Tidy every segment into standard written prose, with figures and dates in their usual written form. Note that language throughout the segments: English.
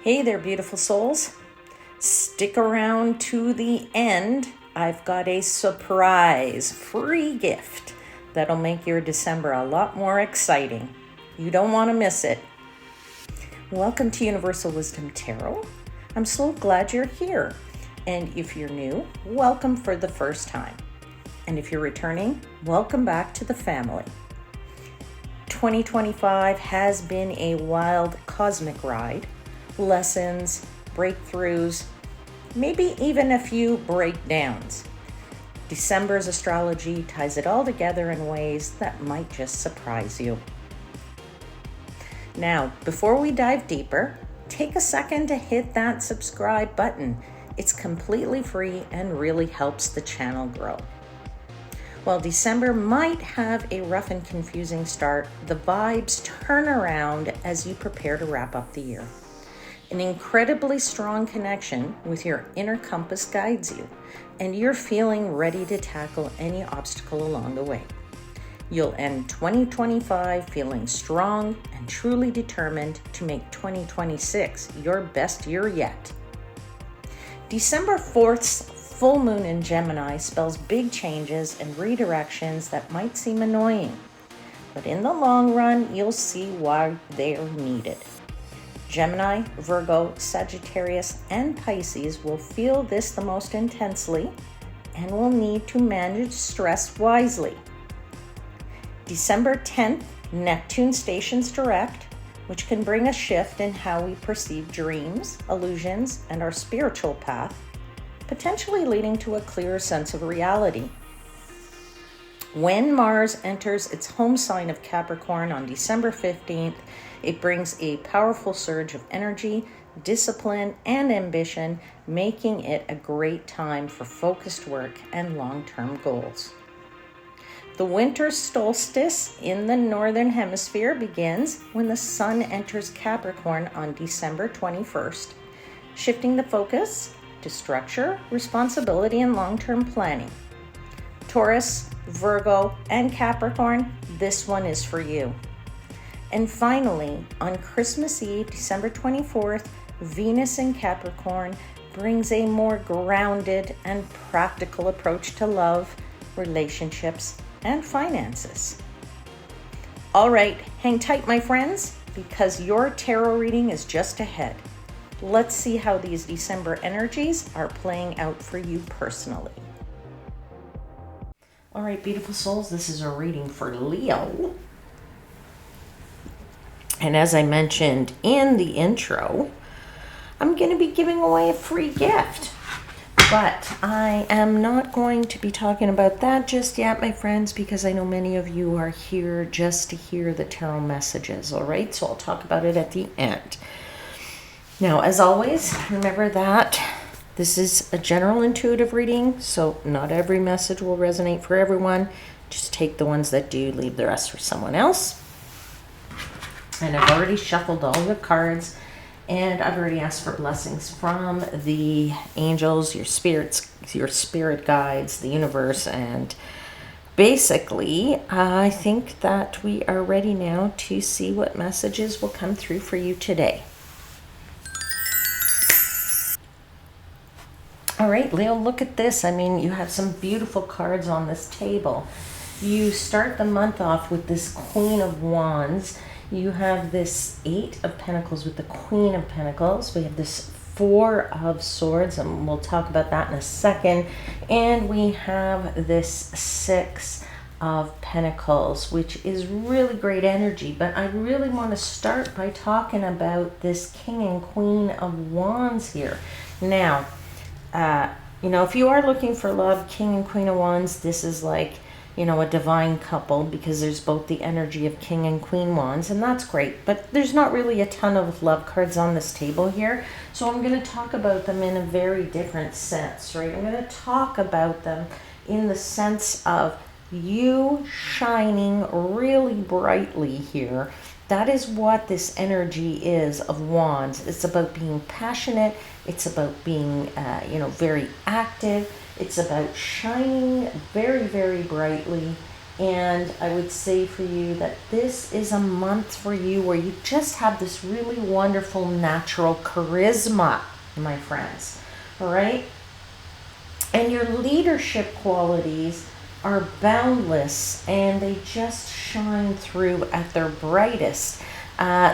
Hey there, beautiful souls. Stick around to the end. I've got a surprise free gift that'll make your December a lot more exciting. You don't want to miss it. Welcome to Universal Wisdom Tarot. I'm so glad you're here. And if you're new, welcome for the first time. And if you're returning, welcome back to the family. 2025 has been a wild cosmic ride. Lessons, breakthroughs, maybe even a few breakdowns. December's astrology ties it all together in ways that might just surprise you. Now, before we dive deeper, take a second to hit that subscribe button. It's completely free and really helps the channel grow. While December might have a rough and confusing start, the vibes turn around as you prepare to wrap up the year. An incredibly strong connection with your inner compass guides you, and you're feeling ready to tackle any obstacle along the way. You'll end 2025 feeling strong and truly determined to make 2026 your best year yet. December 4th's full moon in Gemini spells big changes and redirections that might seem annoying, but in the long run, you'll see why they're needed. Gemini, Virgo, Sagittarius, and Pisces will feel this the most intensely and will need to manage stress wisely. December 10th, Neptune stations direct, which can bring a shift in how we perceive dreams, illusions, and our spiritual path, potentially leading to a clearer sense of reality. When Mars enters its home sign of Capricorn on December 15th, it brings a powerful surge of energy, discipline, and ambition, making it a great time for focused work and long-term goals. The winter solstice in the northern hemisphere begins when the sun enters Capricorn on December 21st, shifting the focus to structure, responsibility, and long-term planning. Taurus, Virgo, and Capricorn, this one is for you. And finally, on Christmas Eve, December 24th, Venus in Capricorn brings a more grounded and practical approach to love, relationships, and finances. All right, hang tight, my friends, because your tarot reading is just ahead. Let's see how these December energies are playing out for you personally. All right, beautiful souls, this is a reading for Leo. And as I mentioned in the intro, I'm going to be giving away a free gift. But I am not going to be talking about that just yet, my friends, because I know many of you are here just to hear the tarot messages, all right? So I'll talk about it at the end. Now, as always, remember that this is a general intuitive reading, so not every message will resonate for everyone. Just take the ones that do, leave the rest for someone else. And I've already shuffled all your cards, and I've already asked for blessings from the angels, your spirits, your spirit guides, the universe, and basically, I think that we are ready now to see what messages will come through for you today. All right, Leo, look at this. I mean, you have some beautiful cards on this table. You start the month off with this Queen of Wands. You have this Eight of Pentacles with the Queen of Pentacles. We have this Four of Swords, and we'll talk about that in a second. And we have this Six of Pentacles, which is really great energy. But I really want to start by talking about this King and Queen of Wands here. Now, if you are looking for love, King and Queen of Wands, this is like, a divine couple, because there's both the energy of King and Queen Wands, and that's great. But there's not really a ton of love cards on this table here. So I'm going to talk about them in a very different sense, right? I'm going to talk about them in the sense of you shining really brightly here. That is what this energy is of Wands. It's about being passionate. It's about being, very active. It's about shining very, very brightly And I would say for you that this is a month for you where you just have this really wonderful natural charisma, my friends. All right? And your leadership qualities are boundless and they just shine through at their brightest.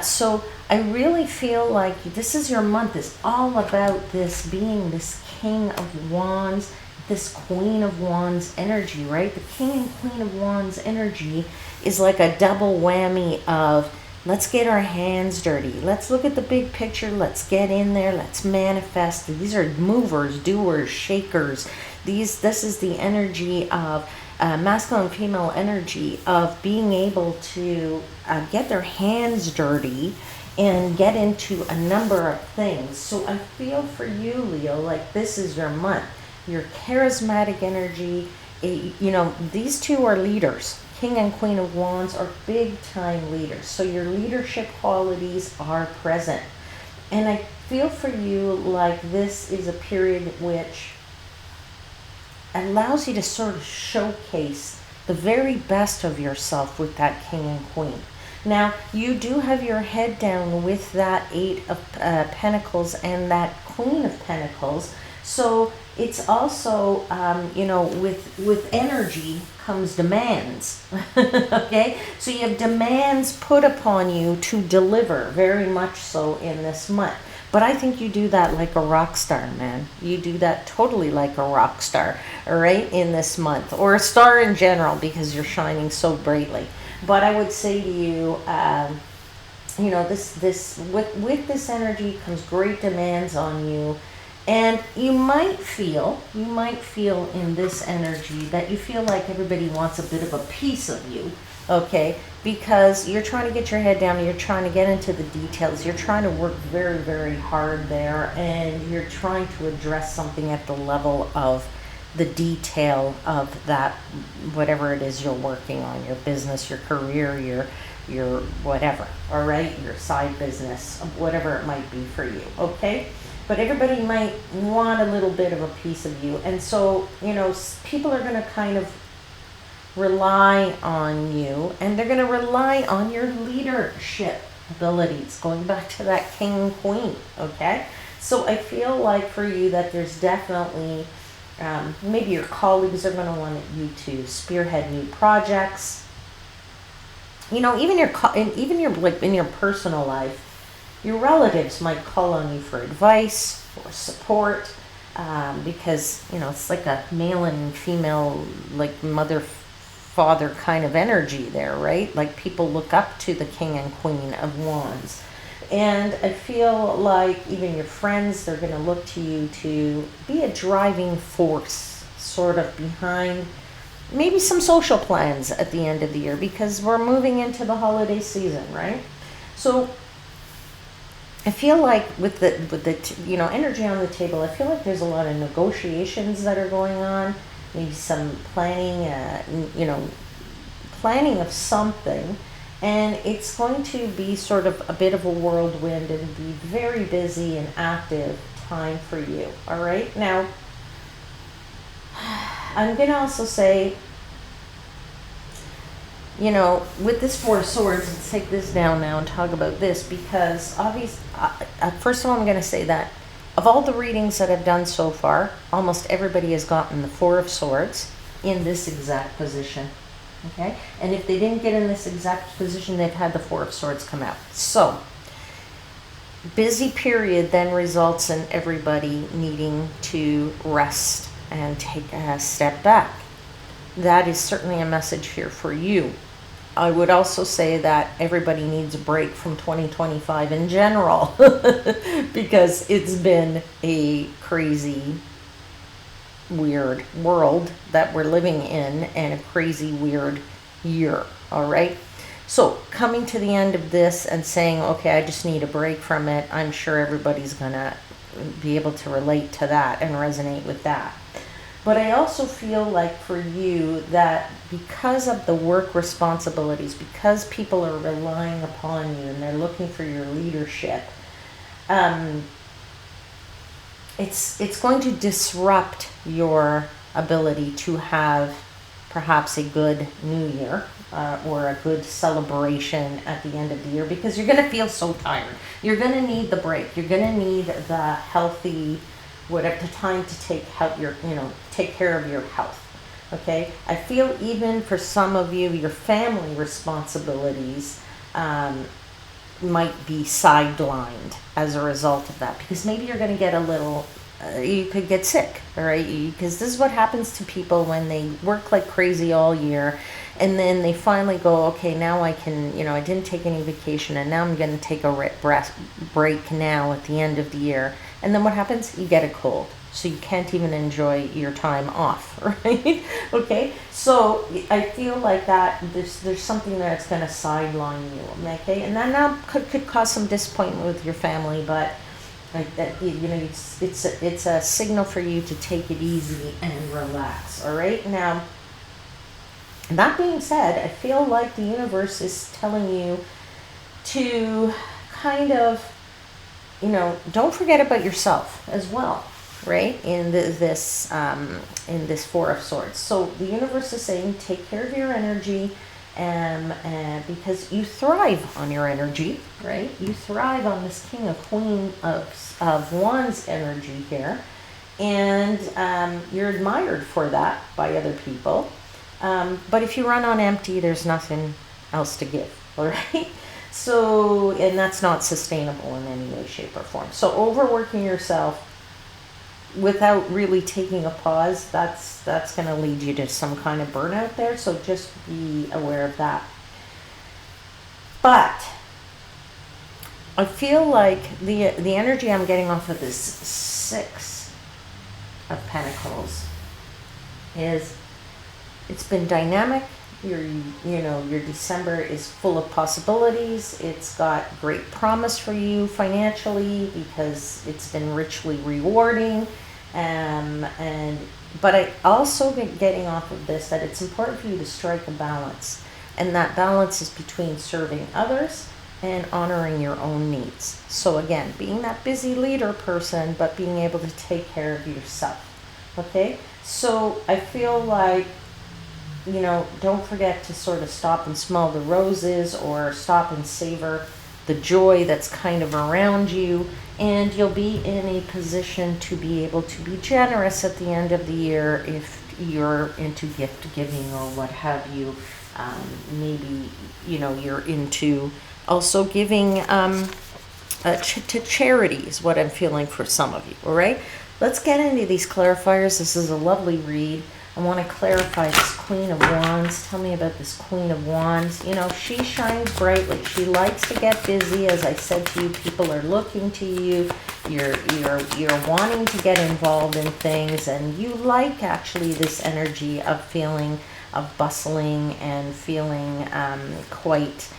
So I really feel like this is your month. It's all about this being this King of Wands, this Queen of Wands energy, right? The King and Queen of Wands energy is like a double whammy of let's get our hands dirty. Let's look at the big picture. Let's get in there. Let's manifest. These are movers, doers, shakers. This is the energy of masculine and female energy of being able to get their hands dirty and get into a number of things. So I feel for you, Leo, like this is your month. Your charismatic energy, these two are leaders. King and Queen of Wands are big time leaders. So your leadership qualities are present. And I feel for you like this is a period which allows you to sort of showcase the very best of yourself with that King and Queen. Now, you do have your head down with that Eight of Pentacles and that Queen of Pentacles. So it's also, with energy comes demands. Okay? So you have demands put upon you to deliver, very much so in this month. But I think you do that like a rock star, man. You do that totally like a rock star, all right, in this month. Or a star in general because you're shining so brightly. But I would say to you, with this energy comes great demands on you. And you might feel in this energy that you feel like everybody wants a bit of a piece of you, okay? Because you're trying to get your head down, you're trying to get into the details, you're trying to work very, very hard there, and you're trying to address something at the level of the detail of that, whatever it is you're working on, your business, your career, your whatever, all right? Your side business, whatever it might be for you, okay? But everybody might want a little bit of a piece of you. And so, people are going to kind of rely on you, and they're going to rely on your leadership abilities, going back to that King and Queen, okay? So I feel like for you that there's definitely, maybe your colleagues are going to want you to spearhead new projects. Even your like in your personal life, your relatives might call on you for advice or support, because it's like a male and female, like mother father kind of energy there, right? Like people look up to the King and Queen of Wands. And I feel like even your friends, they're going to look to you to be a driving force sort of behind maybe some social plans at the end of the year, because we're moving into the holiday season, right? So I feel like with the energy on the table, I feel like there's a lot of negotiations that are going on, maybe some planning, planning of something, and it's going to be sort of a bit of a whirlwind and be very busy and active time for you. All right, now I'm going to also say, with this Four of Swords, let's take this down now and talk about this, because obviously, first of all, I'm going to say that of all the readings that I've done so far, almost everybody has gotten the Four of Swords in this exact position, okay? And if they didn't get in this exact position, they've had the Four of Swords come out. So, busy period then results in everybody needing to rest and take a step back. That is certainly a message here for you. I would also say that everybody needs a break from 2025 in general because it's been a crazy, weird world that we're living in and a crazy, weird year, all right? So coming to the end of this and saying, okay, I just need a break from it, I'm sure everybody's going to be able to relate to that and resonate with that. But I also feel like for you that because of the work responsibilities, because people are relying upon you and they're looking for your leadership, it's going to disrupt your ability to have perhaps a good new year or a good celebration at the end of the year, because you're going to feel so tired. You're going to need the break. You're going to need the healthy, whatever, the time to take take care of your health. Okay, I feel even for some of you, your family responsibilities might be sidelined as a result of that, because maybe you're going to get a little you could get sick, all right? Because this is what happens to people when they work like crazy all year, and then they finally go, okay, now I can, I didn't take any vacation, and now I'm going to take a break now at the end of the year. And then what happens? You get a cold. So you can't even enjoy your time off, right? Okay, so I feel like that there's something that's going to sideline you, okay? And that now could cause some disappointment with your family, but like that, it's a signal for you to take it easy and relax. All right. Now, that being said, I feel like the universe is telling you to kind of, don't forget about yourself as well, right? In this Four of Swords. So the universe is saying, take care of your energy. Because you thrive on your energy, right? You thrive on this Queen of Wands energy here, and you're admired for that by other people. But if you run on empty, there's nothing else to give, all right? So, and that's not sustainable in any way, shape, or form. So overworking yourself without really taking a pause, that's going to lead you to some kind of burnout there. So just be aware of that. But I feel like the energy I'm getting off of this Six of Pentacles is, it's been dynamic. Your December is full of possibilities. It's got great promise for you financially because it's been richly rewarding. But I also getting off of this that it's important for you to strike a balance. And that balance is between serving others and honoring your own needs. So again, being that busy leader person, but being able to take care of yourself. Okay? So I feel like, don't forget to sort of stop and smell the roses, or stop and savor the joy that's kind of around you, and you'll be in a position to be able to be generous at the end of the year if you're into gift giving or what have you. Maybe, you're into also giving to charities, what I'm feeling for some of you, all right? Let's get into these clarifiers. This is a lovely read. I want to clarify this Queen of Wands. Tell me about this Queen of Wands. She shines brightly. She likes to get busy. As I said to you, people are looking to you. You're wanting to get involved in things, and you like actually this energy of feeling, of bustling and feeling quite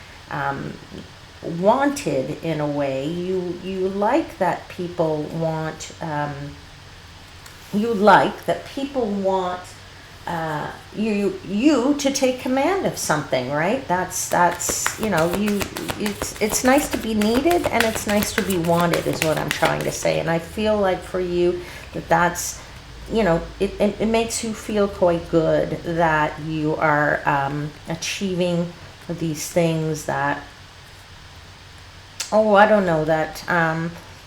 wanted in a way. You like that people want. You like that people want you to take command of something, right? That's it's nice to be needed, and it's nice to be wanted is what I'm trying to say. And I feel like for you that's it makes you feel quite good that you are achieving these things that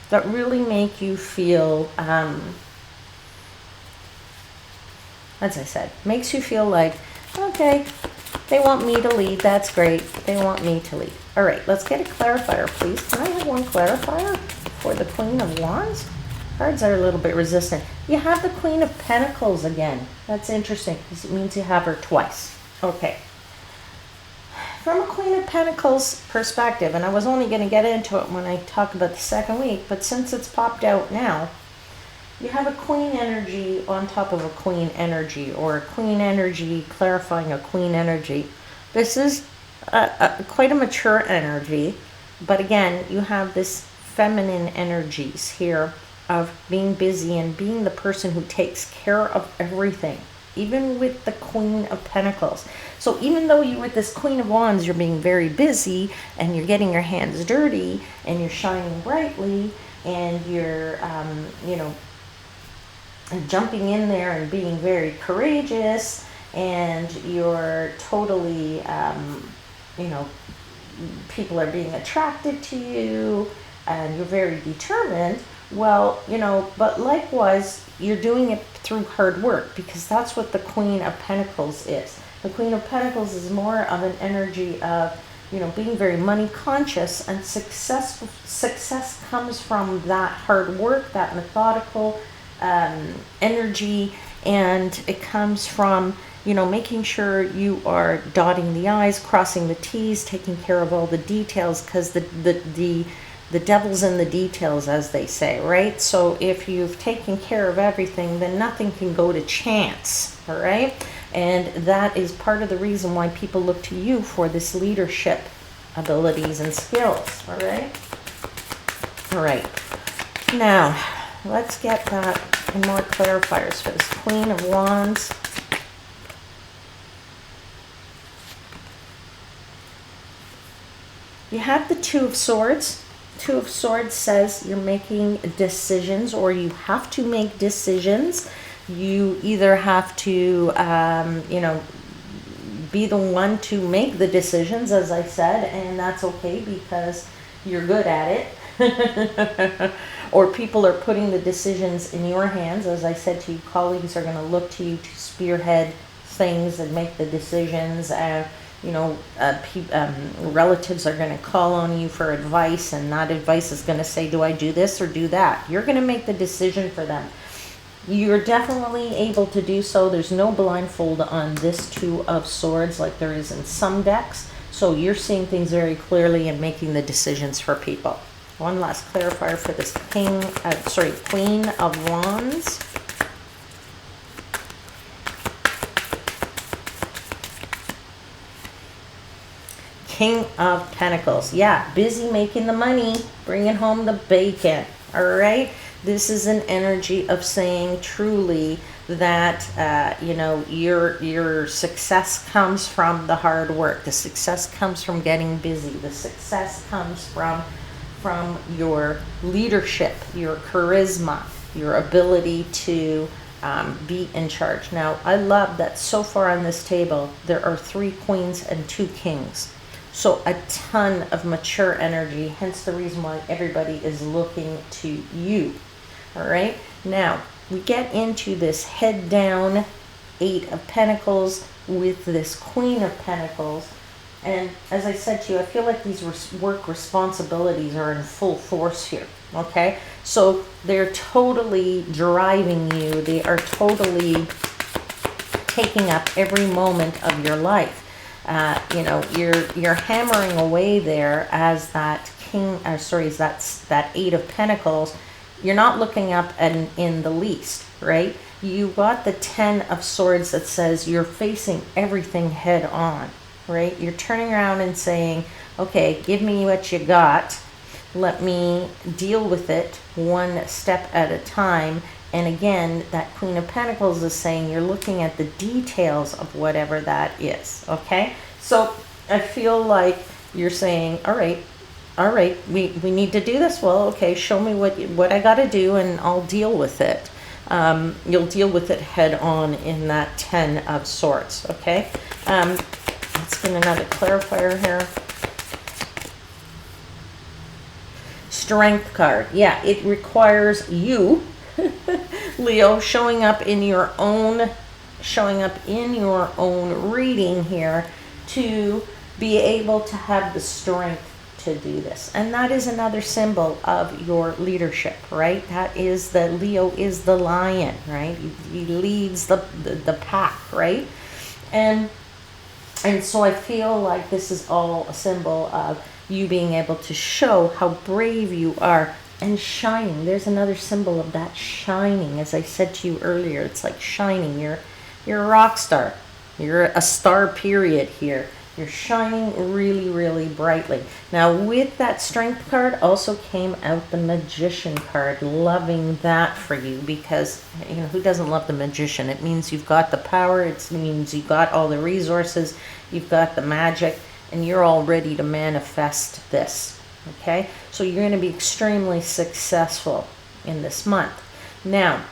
that really make you feel as I said, makes you feel like, okay, they want me to lead. That's great. They want me to lead. All right, let's get a clarifier, please. Can I have one clarifier for the Queen of Wands? Cards are a little bit resistant. You have the Queen of Pentacles again. That's interesting because it means you have her twice. Okay. From a Queen of Pentacles perspective, and I was only going to get into it when I talk about the second week, but since it's popped out now, you have a Queen energy on top of a Queen energy, or a Queen energy clarifying a Queen energy. This is quite a mature energy, but again, you have this feminine energies here of being busy and being the person who takes care of everything, even with the Queen of Pentacles. So even though you with this Queen of Wands, you're being very busy and you're getting your hands dirty and you're shining brightly and you're, jumping in there and being very courageous and you're totally, you know, people are being attracted to you and you're very determined, well, you know, but likewise, you're doing it through hard work, because that's what the Queen of Pentacles is. The Queen of Pentacles is more of an energy of, you know, being very money conscious, and success comes from that hard work, that methodical energy, and it comes from, you know, making sure you are dotting the I's, crossing the T's, taking care of all the details, because the devil's in the details, as they say, right? So if you've taken care of everything, then nothing can go to chance, all right? And that is part of the reason why people look to you for this leadership abilities and skills, all right? All right. Now, let's get that and more clarifiers for this Queen of Wands. You have the Two of Swords. Two of Swords says you're making decisions, or you have to make decisions. You either have to, you know, be the one to make the decisions, as I said, and that's okay because you're good at it. Or people are putting the decisions in your hands. As I said to you, colleagues are going to look to you to spearhead things and make the decisions. You know, relatives are going to call on you for advice, and that advice is going to say, do I do this or do that? You're going to make the decision for them. You're definitely able to do so. There's no blindfold on this Two of Swords like there is in some decks. So you're seeing things very clearly and making the decisions for people. One last clarifier for this Queen of Wands. King of Pentacles. Yeah, busy making the money, bringing home the bacon. All right. This is an energy of saying truly that, you know, your success comes from the hard work. The success comes from getting busy. The success comes from your leadership, your charisma, your ability to be in charge. Now, I love that so far on this table, there are 3 queens and 2 kings. So a ton of mature energy, hence the reason why everybody is looking to you. All right, now we get into this head down 8 of Pentacles with this Queen of Pentacles. And as I said to you, I feel like these work responsibilities are in full force here. Okay, so they're totally driving you. They are totally taking up every moment of your life. You know, you're hammering away there as that that 8 of Pentacles. You're not looking up in the least, right? You got the 10 of Swords that says you're facing everything head on, right? You're turning around and saying, okay, give me what you got. Let me deal with it one step at a time. And again, that Queen of Pentacles is saying you're looking at the details of whatever that is, okay? So I feel like you're saying, all right, we need to do this. Well, okay, show me what I got to do, and I'll deal with it. You'll deal with it head on in that 10 of Swords, okay? Let's get another clarifier here. Strength card. Yeah, it requires you, Leo, showing up in your own reading here to be able to have the strength to do this. And that is another symbol of your leadership, right? That is Leo is the lion, right? He leads the pack, right? And so I feel like this is all a symbol of you being able to show how brave you are and shining. There's another symbol of that shining. As I said to you earlier, it's like shining. You're a rock star. You're a star period here. You're shining really, really brightly. Now, with that Strength card also came out the Magician card. Loving that for you because, you know, who doesn't love the Magician? It means you've got the power. It means you've got all the resources. You've got the magic. And you're all ready to manifest this. Okay? So you're going to be extremely successful in this month. Now,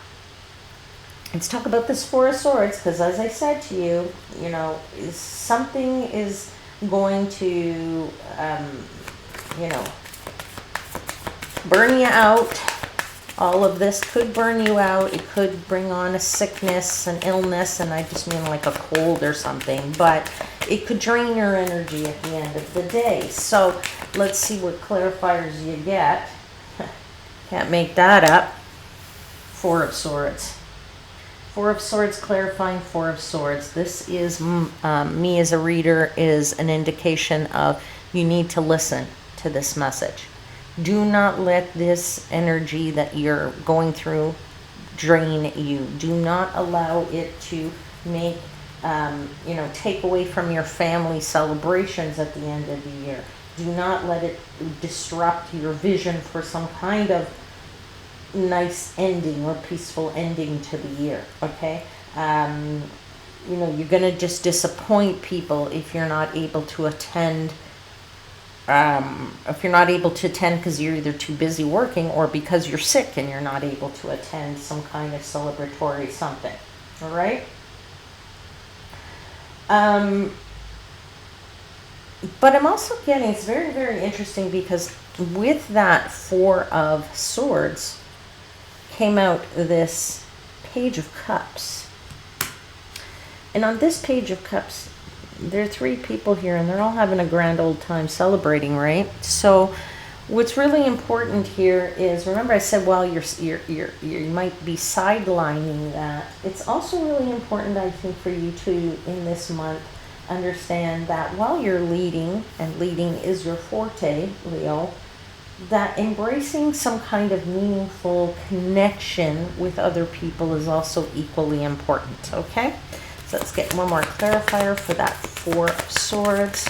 Let's talk about this Four of Swords, because as I said to you, you know, something is going to, you know, burn you out. All of this could burn you out. It could bring on a sickness, an illness, and I just mean like a cold or something, but it could drain your energy at the end of the day. So let's see what clarifiers you get. Can't make that up. Four of Swords. Four of Swords clarifying Four of Swords. This is, me as a reader, is an indication of you need to listen to this message. Do not let this energy that you're going through drain you. Do not allow it to make, you know, take away from your family celebrations at the end of the year. Do not let it disrupt your vision for some kind of nice ending or peaceful ending to the year, okay? You know, you're going to just disappoint people if you're not able to attend. If you're not able to attend because you're either too busy working or because you're sick and you're not able to attend some kind of celebratory something, all right? But I'm also getting, it's very, very interesting because with that Four of Swords came out this Page of Cups. And on this Page of Cups, there are three people here and they're all having a grand old time celebrating, right? So what's really important here is, remember I said, well, you might be sidelining that. It's also really important, I think, for you to, in this month, understand that while you're leading, and leading is your forte, Leo, that embracing some kind of meaningful connection with other people is also equally important, okay? So let's get one more clarifier for that Four of Swords.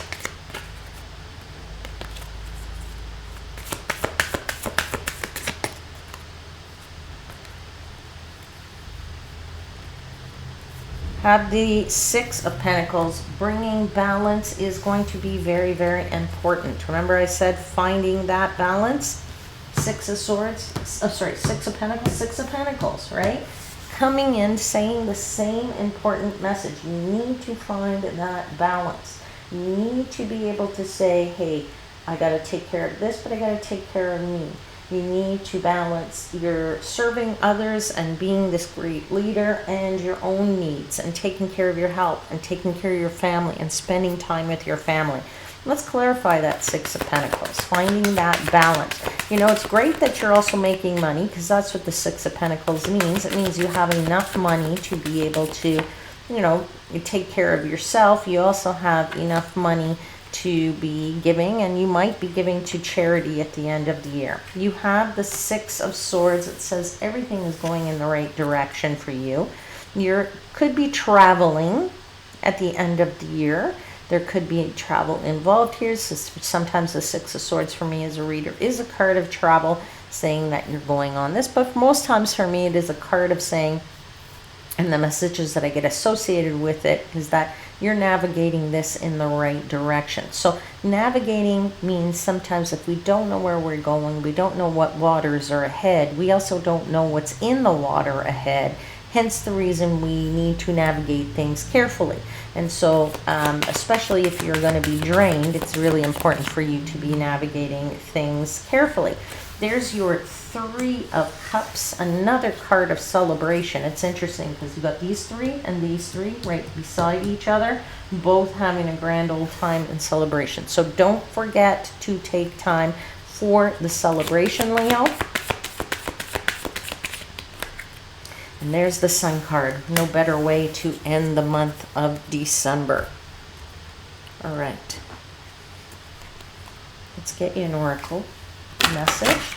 Have the Six of Pentacles. Bringing balance is going to be very, very important. Remember I said finding that balance? Six of Swords, Six of Pentacles, Six of Pentacles, right? Coming in saying the same important message. You need to find that balance. You need to be able to say, hey, I got to take care of this, but I got to take care of me. You need to balance your serving others and being this great leader and your own needs and taking care of your health and taking care of your family and spending time with your family. Let's clarify that Six of Pentacles, finding that balance. You know, it's great that you're also making money, because that's what the Six of Pentacles means. It means you have enough money to be able to, you know, you take care of yourself. You also have enough money to be giving, and you might be giving to charity at the end of the year. You have the Six of Swords. It says everything is going in the right direction for you. You could be traveling at the end of the year. There could be travel involved here. So sometimes the Six of Swords for me as a reader is a card of travel, saying that you're going on this. But most times for me, it is a card of saying, and the messages that I get associated with it is that you're navigating this in the right direction. So navigating means sometimes if we don't know where we're going, we don't know what waters are ahead, we also don't know what's in the water ahead. Hence the reason we need to navigate things carefully. And so, especially if you're going to be drained, it's really important for you to be navigating things carefully. There's your Three of Cups, another card of celebration. It's interesting because you've got these three and these three right beside each other, both having a grand old time in celebration. So don't forget to take time for the celebration, Leo. And there's the Sun card. No better way to end the month of December. All right. Let's get you an oracle message.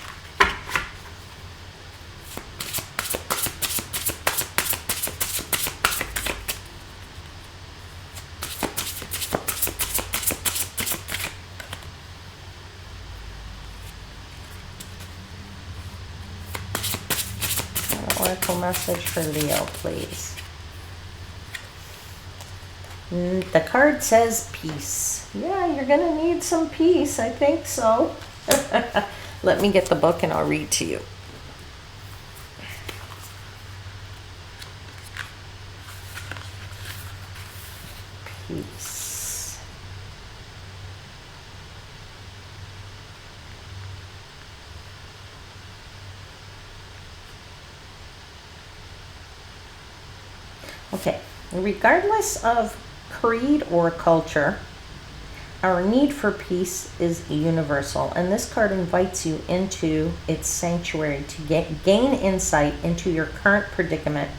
Oracle message for Leo, please. The card says peace. Yeah, you're going to need some peace. I think so. Let me get the book and I'll read to you. Okay, regardless of creed or culture, our need for peace is universal, and this card invites you into its sanctuary to gain insight into your current predicament.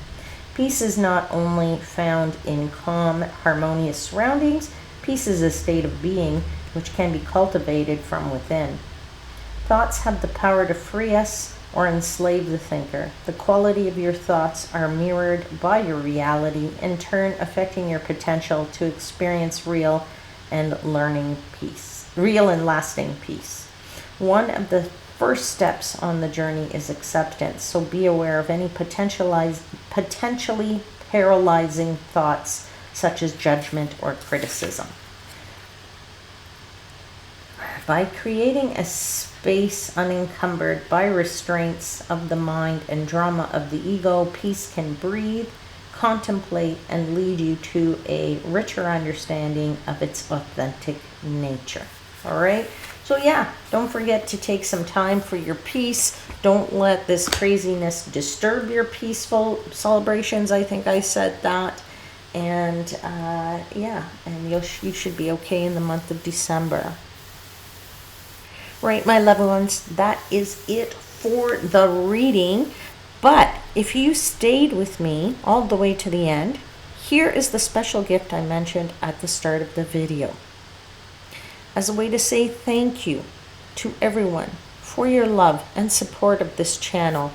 Peace is not only found in calm, harmonious surroundings, peace is a state of being which can be cultivated from within. Thoughts have the power to free us or enslave the thinker. The quality of your thoughts are mirrored by your reality, in turn affecting your potential to experience real and lasting peace. One of the first steps on the journey is acceptance, so be aware of any potentially paralyzing thoughts such as judgment or criticism. By creating a space unencumbered by restraints of the mind and drama of the ego, peace can breathe, contemplate, and lead you to a richer understanding of its authentic nature. All right? So yeah, don't forget to take some time for your peace. Don't let this craziness disturb your peaceful celebrations. I think I said that. And yeah, and you should be okay in the month of December. Right, my loved ones, that is it for the reading. But if you stayed with me all the way to the end, here is the special gift I mentioned at the start of the video. As a way to say thank you to everyone for your love and support of this channel.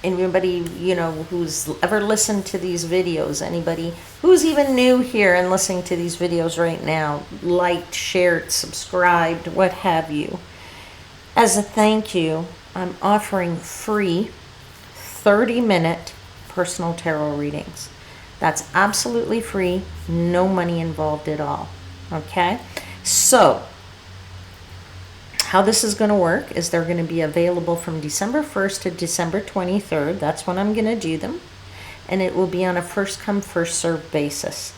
Anybody, who's ever listened to these videos, anybody who's even new here and listening to these videos right now, liked, shared, subscribed, what have you. As a thank you, I'm offering free 30-minute personal tarot readings. That's absolutely free, no money involved at all. Okay? So, how this is going to work is they're going to be available from December 1st to December 23rd. That's when I'm going to do them. And it will be on a first come, first served basis.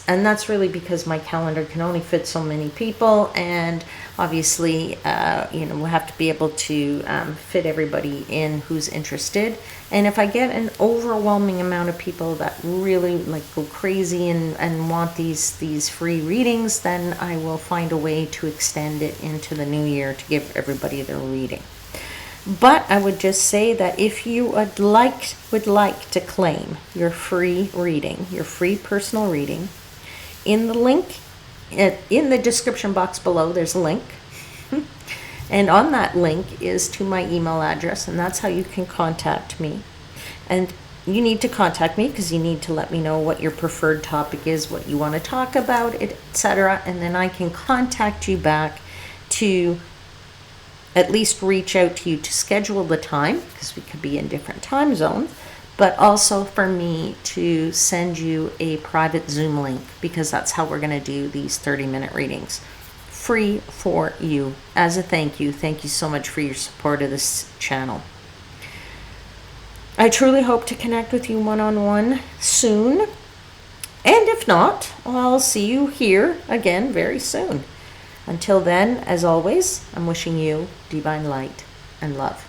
And that's really because my calendar can only fit so many people, and obviously we'll have to be able to fit everybody in who's interested. And if I get an overwhelming amount of people that really go crazy and want these free readings, then I will find a way to extend it into the new year to give everybody their reading. But I would just say that if you would like to claim your free reading, your free personal reading, in the link, in the description box below, there's a link. And on that link is to my email address, and that's how you can contact me. And you need to contact me because you need to let me know what your preferred topic is, what you want to talk about, etc. And then I can contact you back to at least reach out to you to schedule the time, because we could be in different time zones, but also for me to send you a private Zoom link, because that's how we're going to do these 30-minute readings. Free for you as a thank you. Thank you so much for your support of this channel. I truly hope to connect with you one-on-one soon. And if not, I'll see you here again very soon. Until then, as always, I'm wishing you divine light and love.